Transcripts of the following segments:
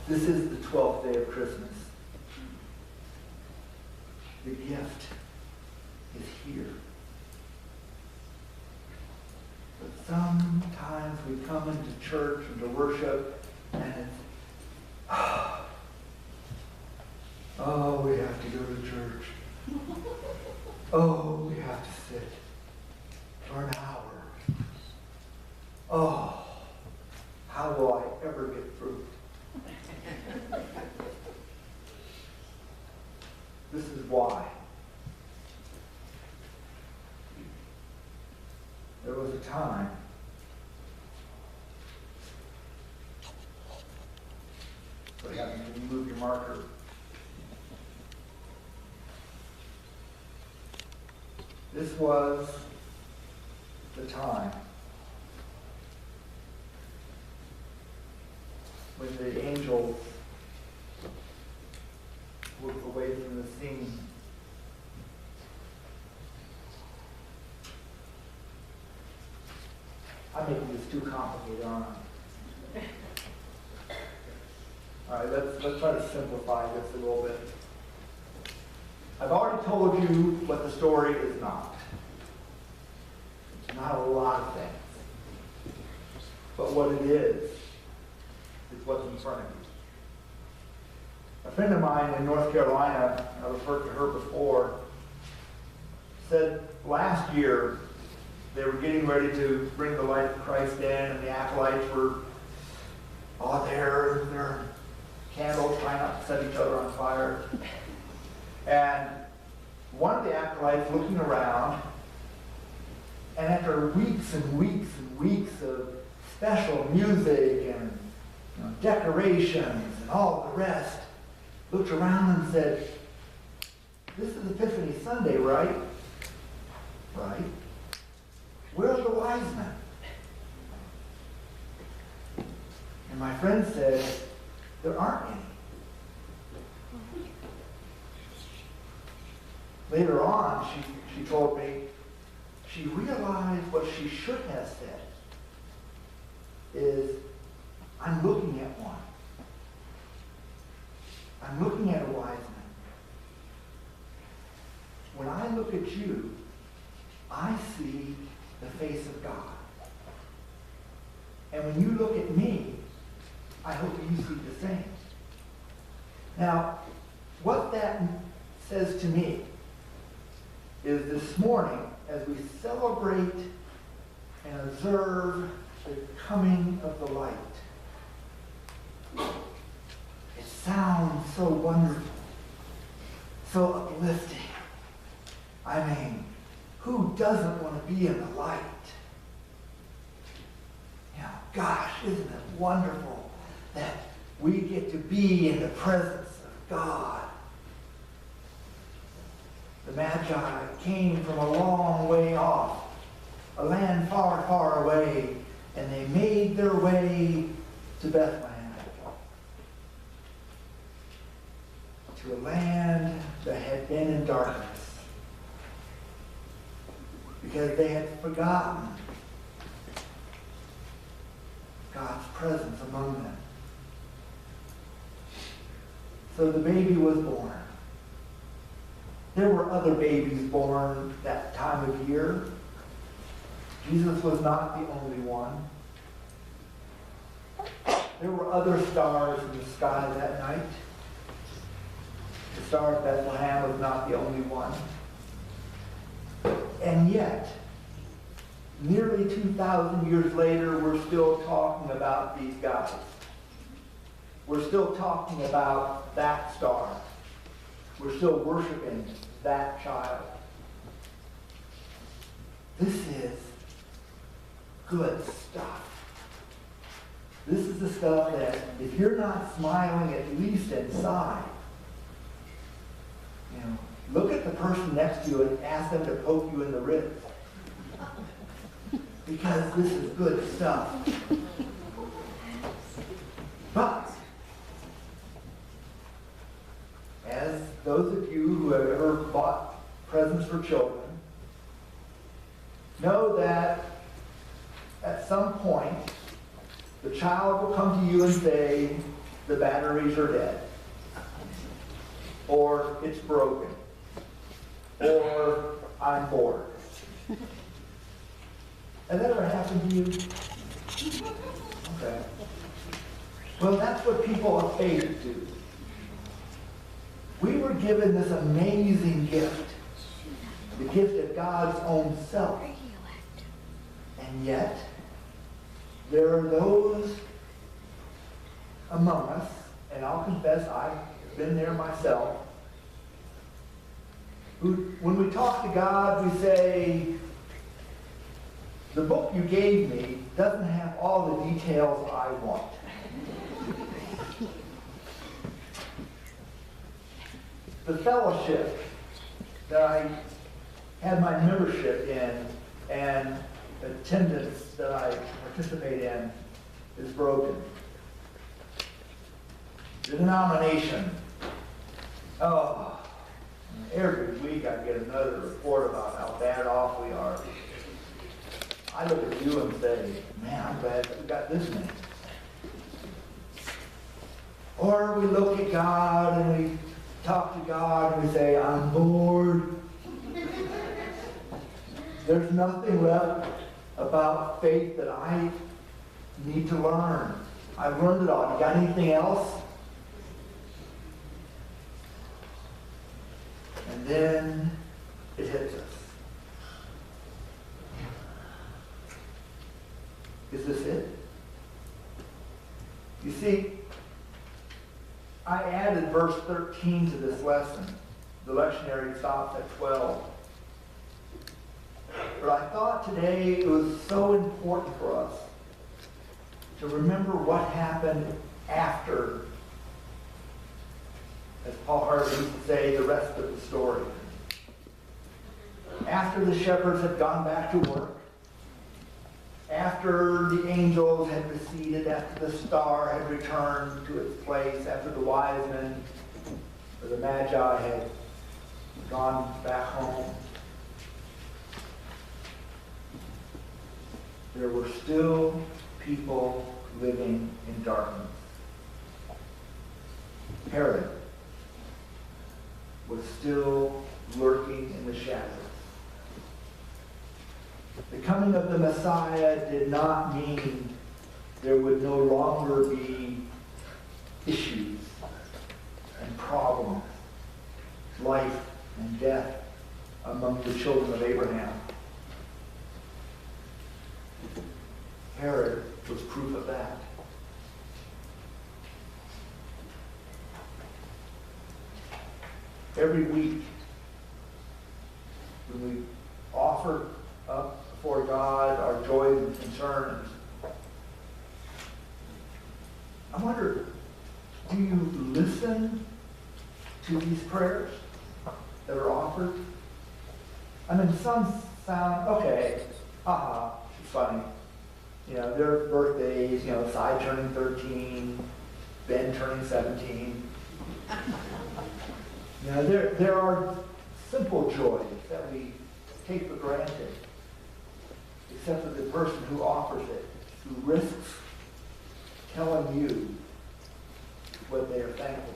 This is the 12th day of Christmas. The gift is here. But sometimes we come into church and to worship, and it's, oh, we have to go to church. Oh, we have to sit for an hour. Oh, how will I ever get through? This is why. There was a time what happens when you move your marker? This was the time when the angels were away from the scene. I'm making this too complicated, aren't I? All right, let's try to simplify this a little bit. I've already told you what the story is not. It's not a lot of things. But what it is what's in front of you. A friend of mine in North Carolina, I referred to her before, said last year they were getting ready to bring the light of Christ in, and the acolytes were all there with their candles, trying not to set each other on fire. And one of the acolytes looking around, and after weeks and weeks and weeks of special music and decorations and all the rest, looked around and said, "This is Epiphany Sunday, right?" "Right." "Where are the wise men?" And my friend said, "There aren't any." Later on, she told me she realized what she should have said is, "I'm looking at one. I'm looking at a wise man. When I look at you, I see the face of God. And when you look at me, I hope you see the same." Now, what that says to me is this morning, as we celebrate and observe the coming of the light, it sounds so wonderful, so uplifting. I mean, who doesn't want to be in the light? Gosh, isn't it wonderful that we get to be in the presence of God? The Magi came from a long way off, a land far, far away, and they made their way to Bethlehem, to a land that had been in darkness, because they had forgotten God's presence among them. So the baby was born. There were other babies born that time of year. Jesus was not the only one. There were other stars in the sky that night. The Star of Bethlehem was not the only one. And yet, nearly 2,000 years later, we're still talking about these guys. We're still talking about that star. We're still worshiping that child. This is good stuff. This is the stuff that, if you're not smiling at least inside, look at the person next to you and ask them to poke you in the ribs. Because this is good stuff. But, as those of you who have ever bought presents for children know that at some point the child will come to you and say, the batteries are dead, or it's broken, or I'm bored. Has that ever happened to you? Okay. Well, that's what people of faith do. We were given this amazing gift, the gift of God's own self. And yet, there are those among us, and I'll confess I've been there myself, who, when we talk to God, we say, the book you gave me doesn't have all the details I want. The fellowship that I had my membership in and attendance that I participate in is broken. The denomination. Oh, every week I get another report about how bad off we are. I look at you and say, man, I'm glad that we got this many. Or we look at God and we talk to God and we say, I'm bored. There's nothing left about faith that I need to learn. I've learned it all. You got anything else? And then it hits us. Is this it? You see, I added verse 13 to this lesson. The lectionary stops at 12. But I thought today it was so important for us to remember what happened after, as Paul Harvey used to say, the rest of the story. After the shepherds had gone back to work, after the angels had receded, after the star had returned to its place, after the wise men or the magi had gone back home, there were still people living in darkness. Herod was still lurking in the shadows. The coming of the Messiah did not mean there would no longer be issues and problems, life and death among the children of Abraham. Herod was proof of that. Every week, when we offer up before God our joys and concerns, I wonder, do you listen to these prayers that are offered? I mean, some sound, okay, it's funny. You know, their birthdays, you know, Cy turning 13, Ben turning 17. You know, there are simple joys that we take for granted, except for the person who offers it, who risks telling you what they are thankful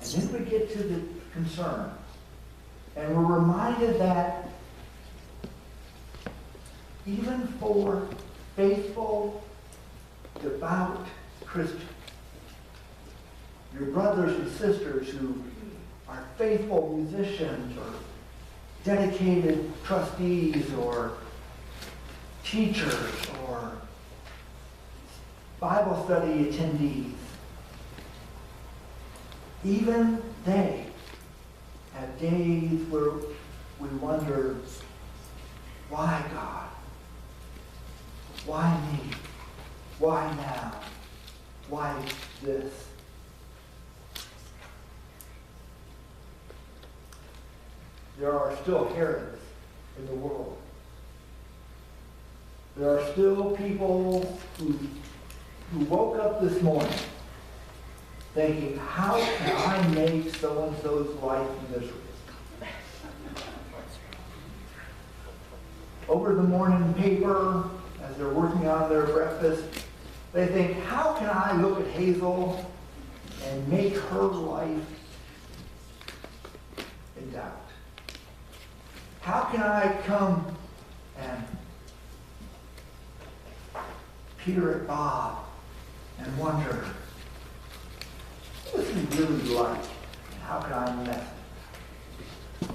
for. And then we get to the concern, and we're reminded that even for faithful, devout Christians, your brothers and sisters who are faithful musicians or dedicated trustees or teachers or Bible study attendees, even they have days where we wonder, why God? Why me? Why now? Why this? There are still Herods in the world. There are still people who woke up this morning thinking, how can I make so-and-so's life miserable? Over the morning paper, as they're working on their breakfast, They think, how can I look at Hazel and make her life in doubt? How can I come and peer at Bob and wonder, what does he really like? And how can I mess it?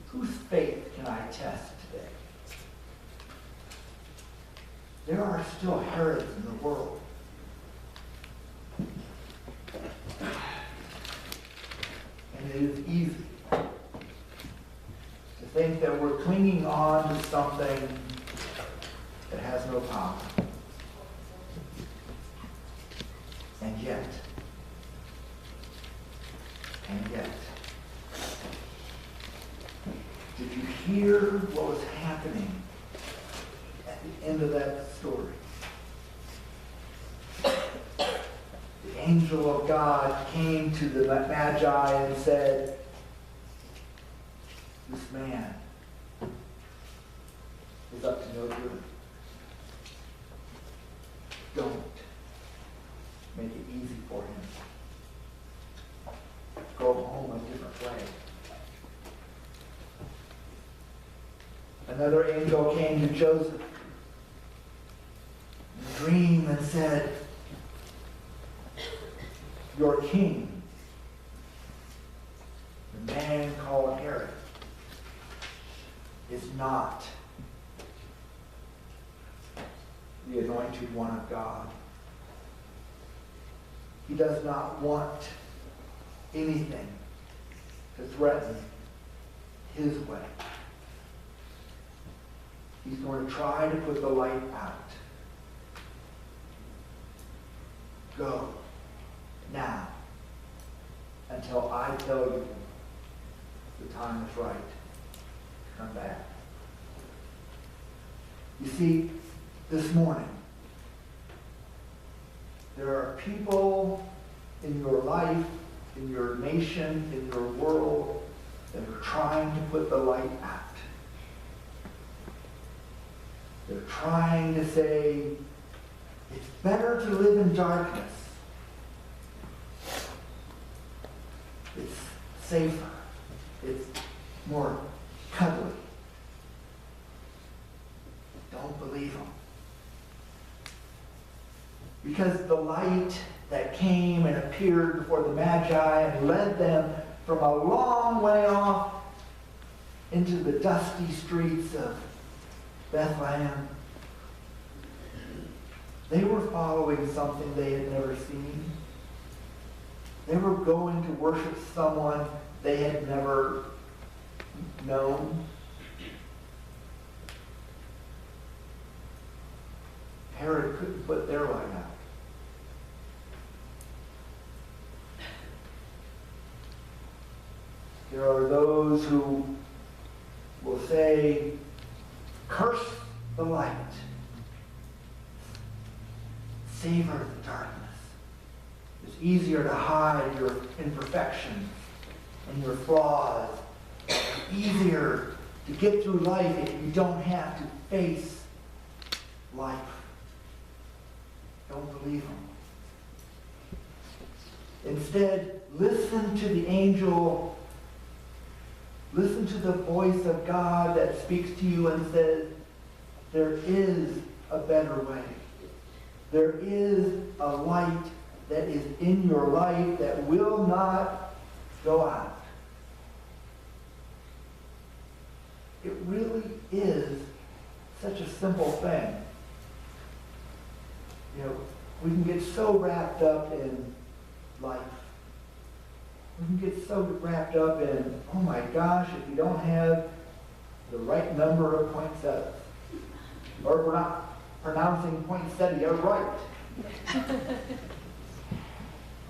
Whose faith can I test today? There are still Herods in the world. And it is easy to think that we're clinging on to something that has no power. And yet, did you hear what was happening at the end of that story? The angel of God came to the Magi and said, this man is up to no good. Don't make it easy for him. Go home a different way. Another angel came to Joseph in a dream and said, your king, the man called Herod, is not the anointed one of God. He does not want anything to threaten his way. He's going to try to put the light out. Go now until I tell you the time is right to come back. You see, this morning, there are people in your life, in your nation, in your world, that are trying to put the light out. They're trying to say, it's better to live in darkness. It's safer. It's more cuddly. Don't believe them. Because the light that came and appeared before the Magi and led them from a long way off into the dusty streets of Bethlehem, they were following something they had never seen. They were going to worship someone they had never known. Herod couldn't put their light out. There are those who will say, curse the light. Savor the darkness. It's easier to hide your imperfections and your flaws. It's easier to get through life if you don't have to face life. Don't believe them. Instead, listen to the angel. Listen to the voice of God that speaks to you and says, there is a better way. There is a light that is in your life that will not go out. It really is such a simple thing. You know, we can get so wrapped up in life. We can get so wrapped up in, oh my gosh, if you don't have the right number of poinsettias, or if we're not pronouncing poinsettia right.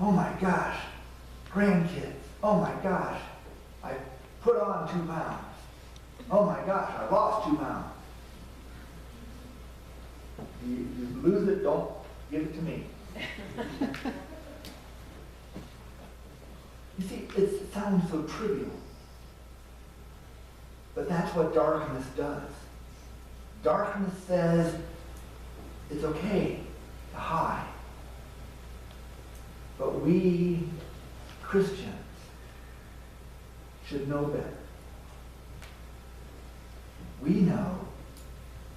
Oh my gosh, grandkids, oh my gosh, I put on 2 pounds. Oh my gosh, I lost 2 pounds. You lose it, don't give it to me. You see, it sounds so trivial. But that's what darkness does. Darkness says, It's okay to hide. But we Christians should know better. We know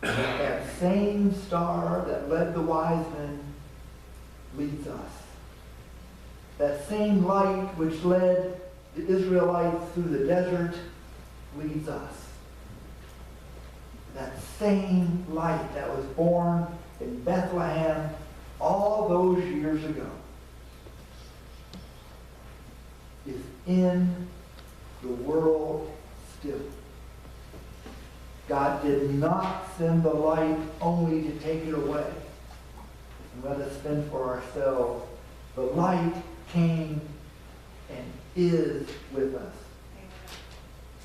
that that same star that led the wise men leads us. That same light which led the Israelites through the desert leads us. That same light that was born in Bethlehem all those years ago is in the world still. God did not send the light only to take it away and let us fend for ourselves. The light came and is with us.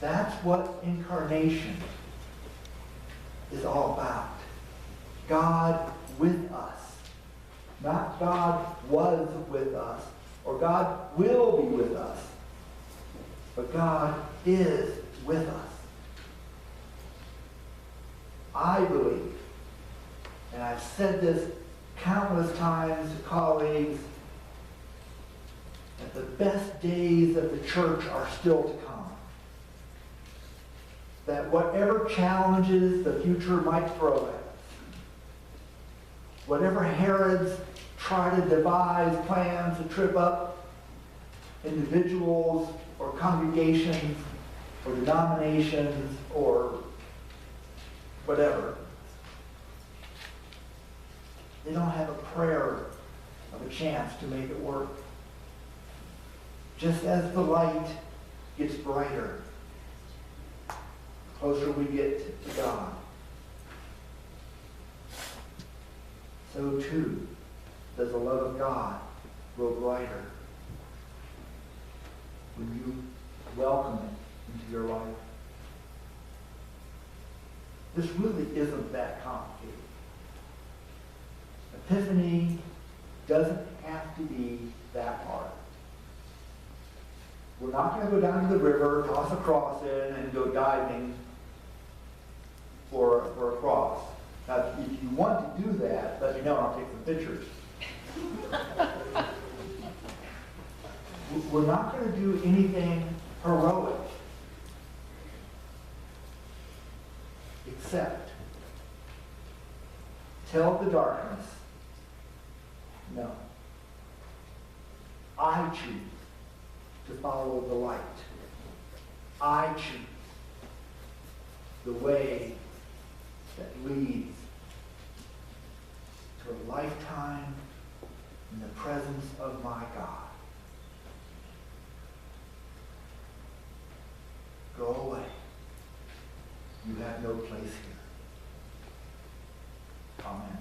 That's what incarnation is all about. God with us. Not God was with us or God will be with us. But God is with us. I believe, and I've said this countless times to colleagues, that the best days of the church are still to come. That whatever challenges the future might throw at us, whatever Herods try to devise plans to trip up individuals or congregations or denominations or whatever, they don't have a prayer of a chance to make it work. Just as the light gets brighter, the closer we get to God, so too does the love of God grow brighter when you welcome it into your life. This really isn't that complicated. Epiphany doesn't have to be that hard. We're not going to go down to the river, toss a cross in, and go diving for a cross. Now, if you want to do that, let me know and I'll take some pictures. We're not going to do anything heroic except tell the darkness, no. I choose to follow the light. I choose the way that leads to a lifetime in the presence of my God. Go away. You have no place here. Amen.